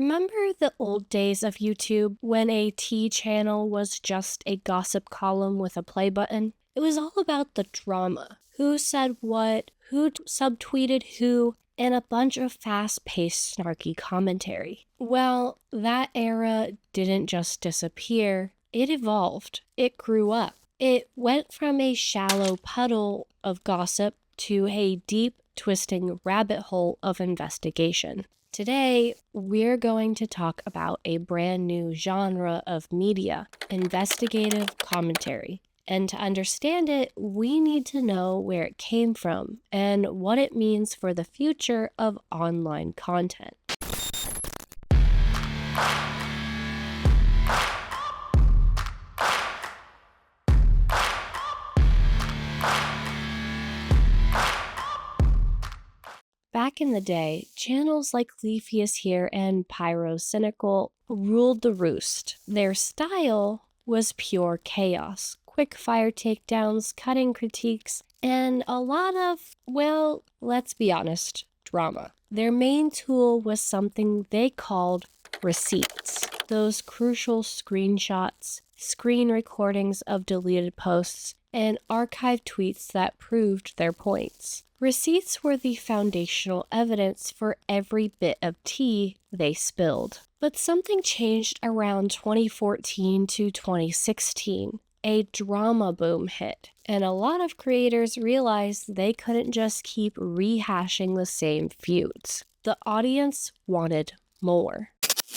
Remember the old days of YouTube when a T channel was just a gossip column with a play button? It was all about the drama. Who said what, who subtweeted who, and a bunch of fast-paced snarky commentary. Well, that era didn't just disappear, it evolved. It grew up. It went from a shallow puddle of gossip to a deep, twisting rabbit hole of investigation. Today, we're going to talk about a brand new genre of media, investigative commentary. And to understand it, we need to know where it came from and what it means for the future of online content. Back in the day, channels like Leafius Here and Pyrocynical ruled the roost. Their style was pure chaos, quick-fire takedowns, cutting critiques, and a lot of, well, let's be honest, drama. Their main tool was something they called receipts. Those crucial screenshots, screen recordings of deleted posts, and archived tweets that proved their points. Receipts were the foundational evidence for every bit of tea they spilled. But something changed around 2014 to 2016. A drama boom hit, and a lot of creators realized they couldn't just keep rehashing the same feuds. The audience wanted more.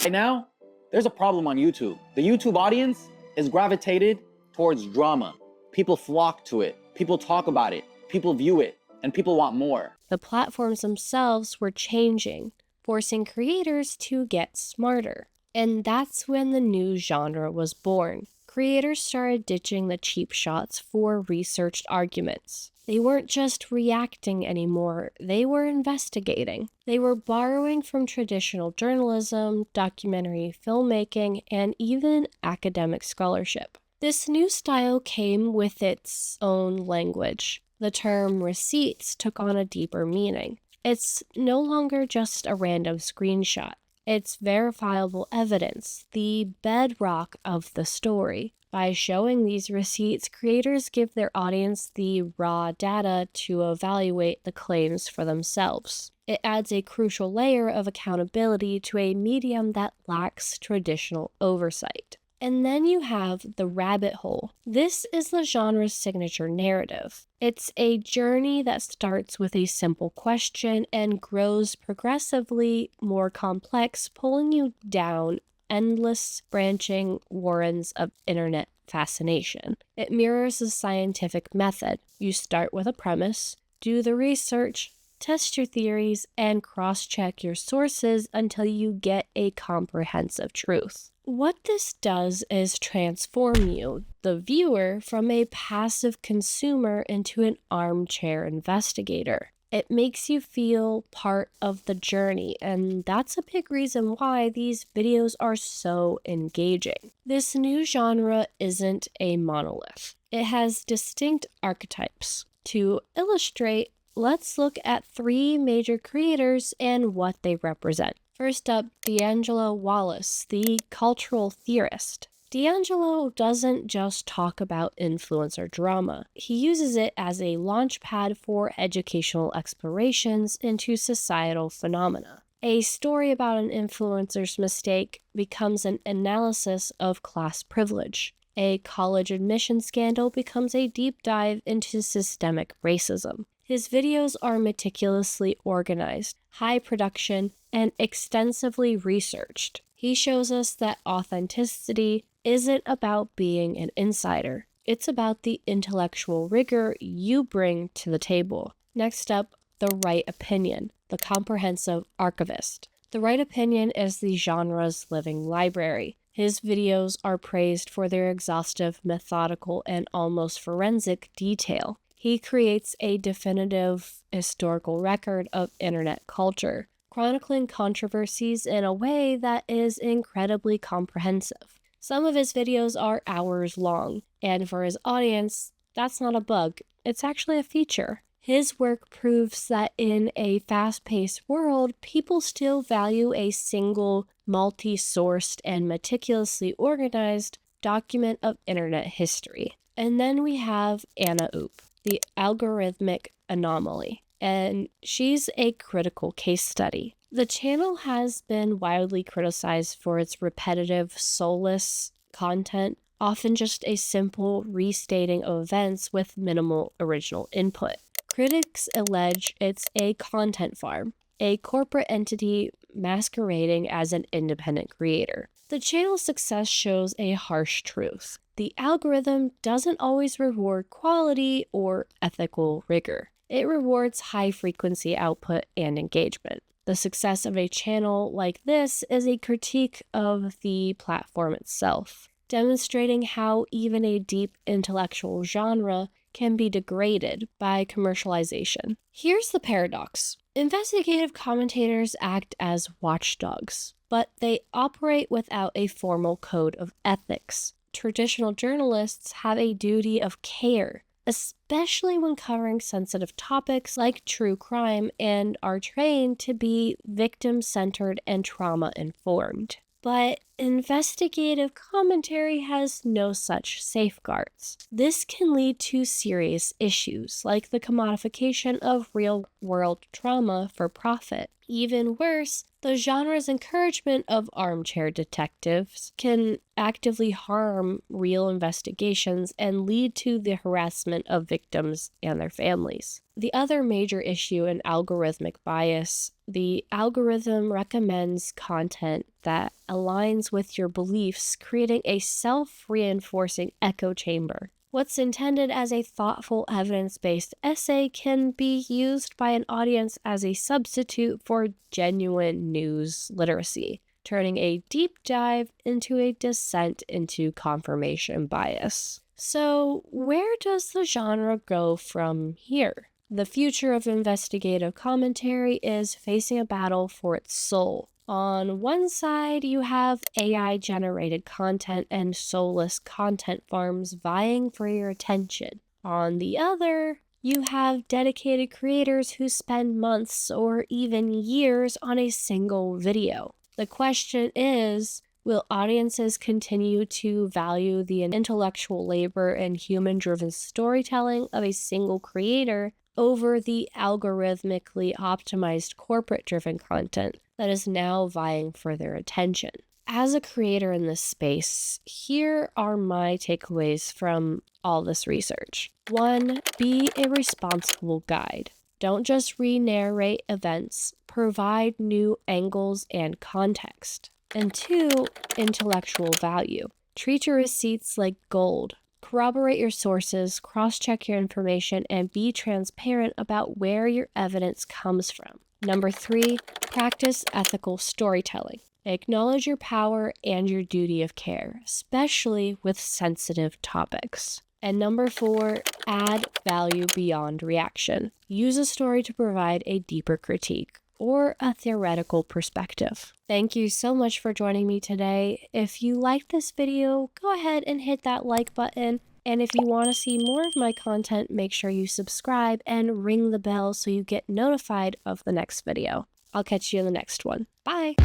Right now, there's a problem on YouTube. The YouTube audience is gravitated towards drama. People flock to it, people talk about it, people view it, and people want more. The platforms themselves were changing, forcing creators to get smarter. And that's when the new genre was born. Creators started ditching the cheap shots for researched arguments. They weren't just reacting anymore, they were investigating. They were borrowing from traditional journalism, documentary filmmaking, and even academic scholarship. This new style came with its own language. The term receipts took on a deeper meaning. It's no longer just a random screenshot. It's verifiable evidence, the bedrock of the story. By showing these receipts, creators give their audience the raw data to evaluate the claims for themselves. It adds a crucial layer of accountability to a medium that lacks traditional oversight. And then you have the rabbit hole. This is the genre's signature narrative. It's a journey that starts with a simple question and grows progressively more complex, pulling you down endless branching warrens of internet fascination. It mirrors a scientific method. You start with a premise, do the research, test your theories, and cross-check your sources until you get a comprehensive truth. What this does is transform you, the viewer, from a passive consumer into an armchair investigator. It makes you feel part of the journey, and that's a big reason why these videos are so engaging. This new genre isn't a monolith. It has distinct archetypes. To illustrate, let's look at 3 major creators and what they represent. First up, D'Angelo Wallace, the cultural theorist. D'Angelo doesn't just talk about influencer drama. He uses it as a launchpad for educational explorations into societal phenomena. A story about an influencer's mistake becomes an analysis of class privilege. A college admission scandal becomes a deep dive into systemic racism. His videos are meticulously organized, high production, and extensively researched. He shows us that authenticity isn't about being an insider. It's about the intellectual rigor you bring to the table. Next up, The Right Opinion, the comprehensive archivist. The Right Opinion is the genre's living library. His videos are praised for their exhaustive, methodical, and almost forensic detail. He creates a definitive historical record of internet culture, chronicling controversies in a way that is incredibly comprehensive. Some of his videos are hours long, and for his audience, that's not a bug, it's actually a feature. His work proves that in a fast-paced world, people still value a single, multi-sourced, and meticulously organized document of internet history. And then we have Anna Oop, the algorithmic anomaly, and she's a critical case study. The channel has been widely criticized for its repetitive, soulless content, often just a simple restating of events with minimal original input. Critics allege it's a content farm, a corporate entity masquerading as an independent creator. The channel's success shows a harsh truth. The algorithm doesn't always reward quality or ethical rigor. It rewards high-frequency output and engagement. The success of a channel like this is a critique of the platform itself, demonstrating how even a deep intellectual genre can be degraded by commercialization. Here's the paradox. Investigative commentators act as watchdogs, but they operate without a formal code of ethics. Traditional journalists have a duty of care, especially when covering sensitive topics like true crime, and are trained to be victim-centered and trauma-informed. But investigative commentary has no such safeguards. This can lead to serious issues, like the commodification of real-world trauma for profit. Even worse, the genre's encouragement of armchair detectives can actively harm real investigations and lead to the harassment of victims and their families. The other major issue in algorithmic bias, the algorithm recommends content that aligns with your beliefs, creating a self-reinforcing echo chamber. What's intended as a thoughtful, evidence-based essay can be used by an audience as a substitute for genuine news literacy, turning a deep dive into a descent into confirmation bias. So, where does the genre go from here? The future of investigative commentary is facing a battle for its soul. On one side, you have AI-generated content and soulless content farms vying for your attention. On the other, you have dedicated creators who spend months or even years on a single video. The question is, will audiences continue to value the intellectual labor and human-driven storytelling of a single creator over the algorithmically optimized corporate-driven content that is now vying for their attention? As a creator in this space, here are my takeaways from all this research. 1. Be a responsible guide. Don't just re-narrate events, provide new angles and context. And 2. Intellectual value. Treat your receipts like gold. Corroborate your sources, cross-check your information, and be transparent about where your evidence comes from. Number 3, practice ethical storytelling. Acknowledge your power and your duty of care, especially with sensitive topics. And number 4, add value beyond reaction. Use a story to provide a deeper critique or a theoretical perspective. Thank you so much for joining me today. If you liked this video, go ahead and hit that like button. And if you want to see more of my content, make sure you subscribe and ring the bell so you get notified of the next video. I'll catch you in the next one. Bye!